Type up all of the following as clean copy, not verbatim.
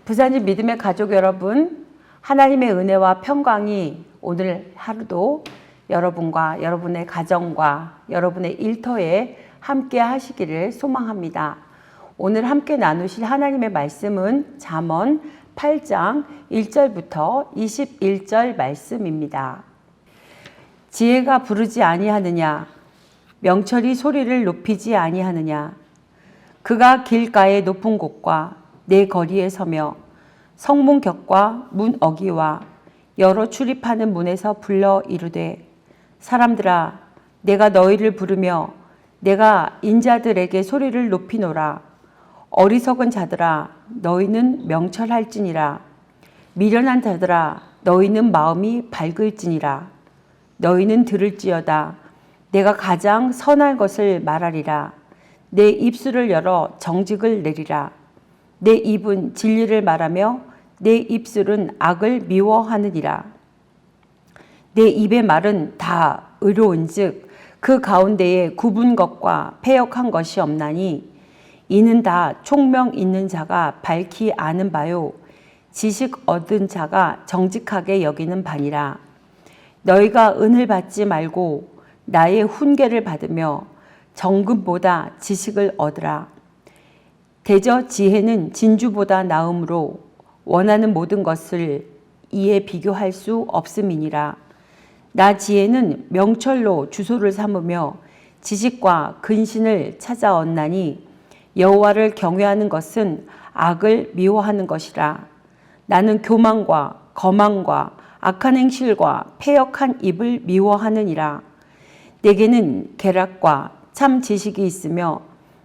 부산인 믿음의 가족 여러분, 하나님의 은혜와 평강이 오늘 하루도 여러분과 여러분의 가정과 여러분의 일터에 함께 하시기를 소망합니다. 오늘 함께 나누실 하나님의 말씀은 잠언 8장 1절부터 21절 말씀입니다. 지혜가 부르지 아니하느냐, 명철이 소리를 높이지 아니하느냐. 그가 길가의 높은 곳과 내 거리에 서며 성문 곁과 문 어귀와 여러 출입하는 문에서 불러 이르되, 사람들아, 내가 너희를 부르며 내가 인자들에게 소리를 높이노라. 어리석은 자들아, 너희는 명철할지니라. 미련한 자들아, 너희는 마음이 밝을지니라. 너희는 들을지어다. 내가 가장 선한 것을 말하리라. 내 입술을 열어 정직을 내리라. 내 입은 진리를 말하며 내 입술은 악을 미워하느니라. 내 입의 말은 다 의로운즉 그 가운데에 굽은 것과 패역한 것이 없나니, 이는 다 총명 있는 자가 밝히 아는 바요 지식 얻은 자가 정직하게 여기는 바니라. 너희가 은을 받지 말고 나의 훈계를 받으며 정금보다 지식을 얻으라. 대저 지혜는 진주보다 나음으로 원하는 모든 것을 이에 비교할 수 없음이니라. 나 지혜는 명철로 주소를 삼으며 지식과 근신을 찾아 얻나니, 여호와를 경외하는 것은 악을 미워하는 것이라. 나는 교만과 거만과 악한 행실과 패역한 입을 미워하느니라. 내게는 계략과 참 지식이 있으며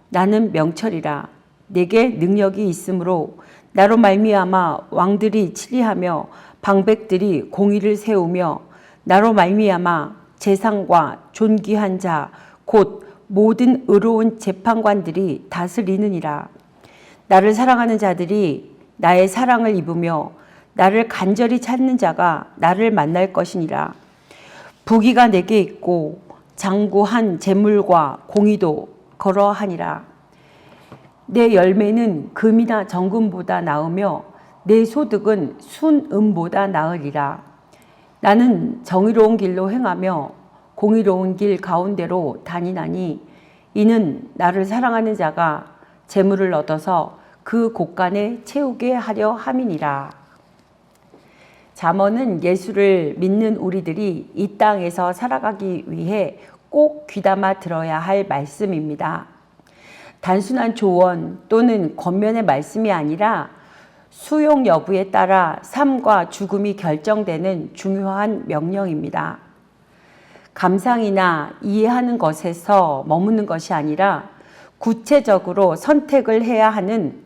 나는 명철이라. 내게 능력이 있으므로 나로 말미암아 왕들이 치리하며 방백들이 공의를 세우며 나로 말미암아 재상과 존귀한 자 곧 모든 의로운 재판관들이 다스리느니라. 나를 사랑하는 자들이 나의 사랑을 입으며 나를 간절히 찾는 자가 나를 만날 것이니라. 부귀가 내게 있고 장구한 재물과 공의도 거러하니라. 내 열매는 금이나 정금보다 나으며 내 소득은 순금보다 나으리라. 나는 정의로운 길로 행하며 공의로운 길 가운데로 다니나니, 이는 나를 사랑하는 자가 재물을 얻어서 그 곳간에 채우게 하려 함이니라. 잠언은 예수를 믿는 우리들이 이 땅에서 살아가기 위해 꼭 귀담아 들어야 할 말씀입니다. 단순한 조언 또는 권면의 말씀이 아니라 수용 여부에 따라 삶과 죽음이 결정되는 중요한 명령입니다. 감상이나 이해하는 것에서 머무는 것이 아니라 구체적으로 선택을 해야 하는,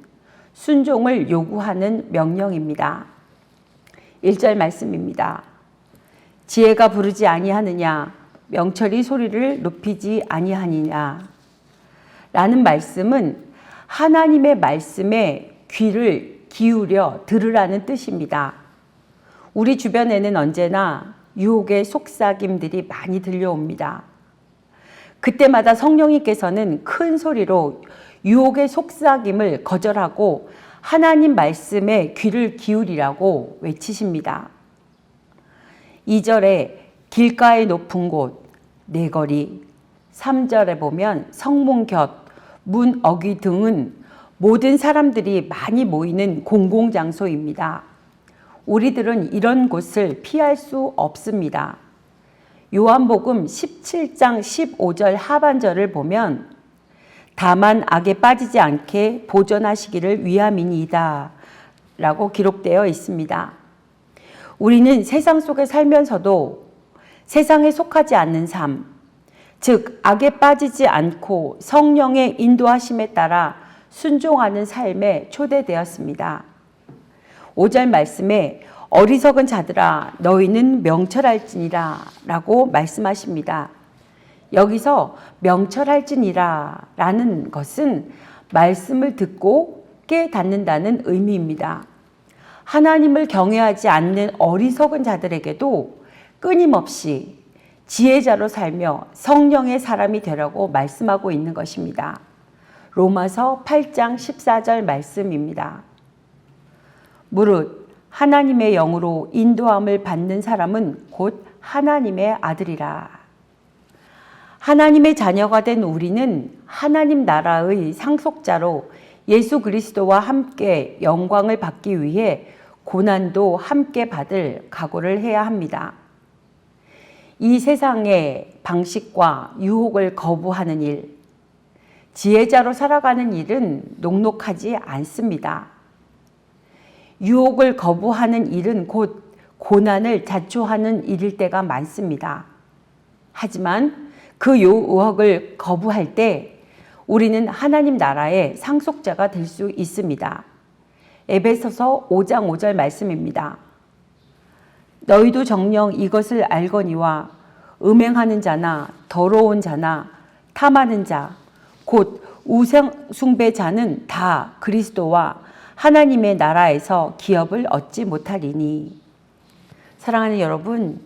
순종을 요구하는 명령입니다. 1절 말씀입니다. 지혜가 부르지 아니하느냐, 명철이 소리를 높이지 아니하느냐 라는 말씀은 하나님의 말씀에 귀를 기울여 들으라는 뜻입니다. 우리 주변에는 언제나 유혹의 속삭임들이 많이 들려옵니다. 그때마다 성령님께서는 큰 소리로 유혹의 속삭임을 거절하고 하나님 말씀에 귀를 기울이라고 외치십니다. 2절에 길가의 높은 곳, 내 거리, 3절에 보면 성문 곁, 문 어귀 등은 모든 사람들이 많이 모이는 공공장소입니다. 우리들은 이런 곳을 피할 수 없습니다. 요한복음 17장 15절 하반절을 보면, 다만 악에 빠지지 않게 보존하시기를 위함이니이다 라고 기록되어 있습니다. 우리는 세상 속에 살면서도 세상에 속하지 않는 삶, 즉 악에 빠지지 않고 성령의 인도하심에 따라 순종하는 삶에 초대되었습니다. 5절 말씀에 어리석은 자들아, 너희는 명철할지니라 라고 말씀하십니다. 여기서 명철할지니라 라는 것은 말씀을 듣고 깨닫는다는 의미입니다. 하나님을 경외하지 않는 어리석은 자들에게도 끊임없이 지혜자로 살며 성령의 사람이 되라고 말씀하고 있는 것입니다. 로마서 8장 14절 말씀입니다. 무릇 하나님의 영으로 인도함을 받는 사람은 곧 하나님의 아들이라. 하나님의 자녀가 된 우리는 하나님 나라의 상속자로 예수 그리스도와 함께 영광을 받기 위해 고난도 함께 받을 각오를 해야 합니다. 이 세상의 방식과 유혹을 거부하는 일, 지혜자로 살아가는 일은 녹록하지 않습니다. 유혹을 거부하는 일은 곧 고난을 자초하는 일일 때가 많습니다. 하지만 그 유혹을 거부할 때 우리는 하나님 나라의 상속자가 될 수 있습니다. 에베소서 5장 5절 말씀입니다. 너희도 정녕 이것을 알거니와 음행하는 자나 더러운 자나 탐하는 자 곧 우상 숭배자는 다 그리스도와 하나님의 나라에서 기업을 얻지 못하리니. 사랑하는 여러분,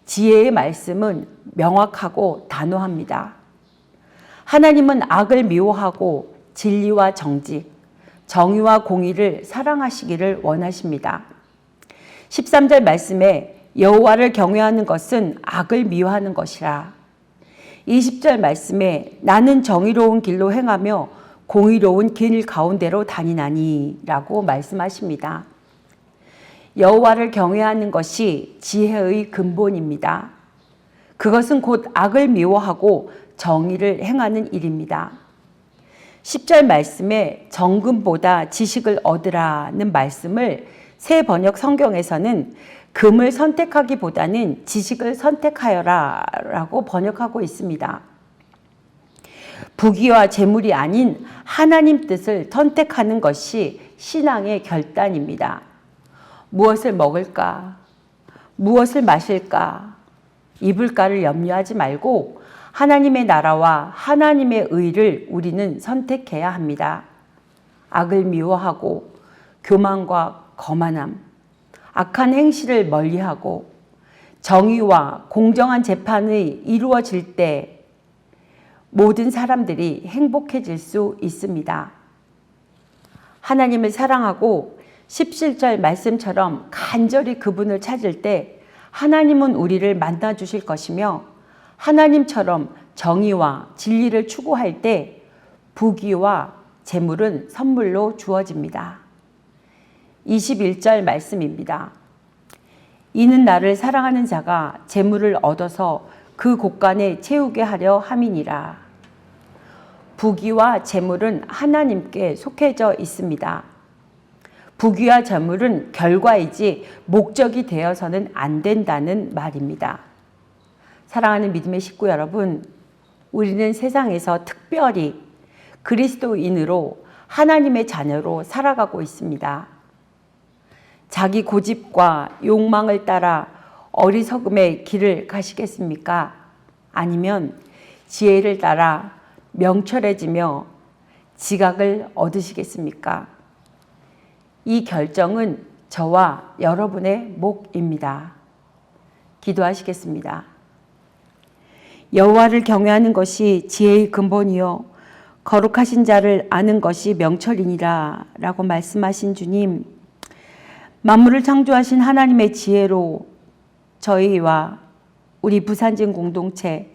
지혜의 말씀은 명확하고 단호합니다. 하나님은 악을 미워하고 진리와 정직, 정의와 공의를 사랑하시기를 원하십니다. 13절 말씀에 여호와를 경외하는 것은 악을 미워하는 것이라. 20절 말씀에 나는 정의로운 길로 행하며 공의로운 길 가운데로 다니나니 라고 말씀하십니다. 여호와를 경외하는 것이 지혜의 근본입니다. 그것은 곧 악을 미워하고 정의를 행하는 일입니다. 10절 말씀에 정금보다 지식을 얻으라는 말씀을 새 번역 성경에서는 금을 선택하기보다는 지식을 선택하여라 라고 번역하고 있습니다. 부귀와 재물이 아닌 하나님 뜻을 선택하는 것이 신앙의 결단입니다. 무엇을 먹을까? 무엇을 마실까? 입을까를 염려하지 말고 하나님의 나라와 하나님의 의를 우리는 선택해야 합니다. 악을 미워하고 교만과 거만함, 악한 행실을 멀리하고 정의와 공정한 재판이 이루어질 때 모든 사람들이 행복해질 수 있습니다. 하나님을 사랑하고 17절 말씀처럼 간절히 그분을 찾을 때 하나님은 우리를 만나 주실 것이며 하나님처럼 정의와 진리를 추구할 때 부귀와 재물은 선물로 주어집니다. 21절 말씀입니다. 이는 나를 사랑하는 자가 재물을 얻어서 그 곳간에 채우게 하려 함이니라. 부귀와 재물은 하나님께 속해져 있습니다. 부귀와 재물은 결과이지 목적이 되어서는 안 된다는 말입니다. 사랑하는 믿음의 식구 여러분, 우리는 세상에서 특별히 그리스도인으로 하나님의 자녀로 살아가고 있습니다. 자기 고집과 욕망을 따라 어리석음의 길을 가시겠습니까? 아니면 지혜를 따라 명철해지며 지각을 얻으시겠습니까? 이 결정은 저와 여러분의 몫입니다. 기도하시겠습니다. 여호와를 경외하는 것이 지혜의 근본이요 거룩하신 자를 아는 것이 명철이니라 라고 말씀하신 주님, 만물을 창조하신 하나님의 지혜로 저희와 우리 부산진 공동체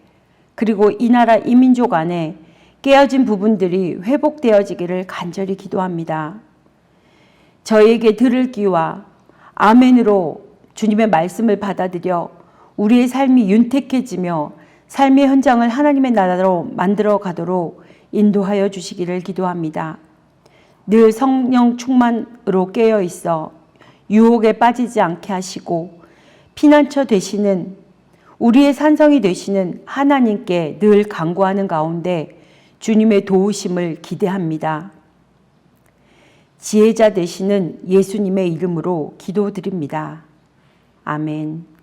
그리고 이 나라 이민족 안에 깨어진 부분들이 회복되어지기를 간절히 기도합니다. 저희에게 들을 귀와 아멘으로 주님의 말씀을 받아들여 우리의 삶이 윤택해지며 삶의 현장을 하나님의 나라로 만들어 가도록 인도하여 주시기를 기도합니다. 늘 성령 충만으로 깨어 있어 유혹에 빠지지 않게 하시고 피난처 되시는 우리의 산성이 되시는 하나님께 늘 간구하는 가운데 주님의 도우심을 기대합니다. 지혜자 되시는 예수님의 이름으로 기도드립니다. 아멘.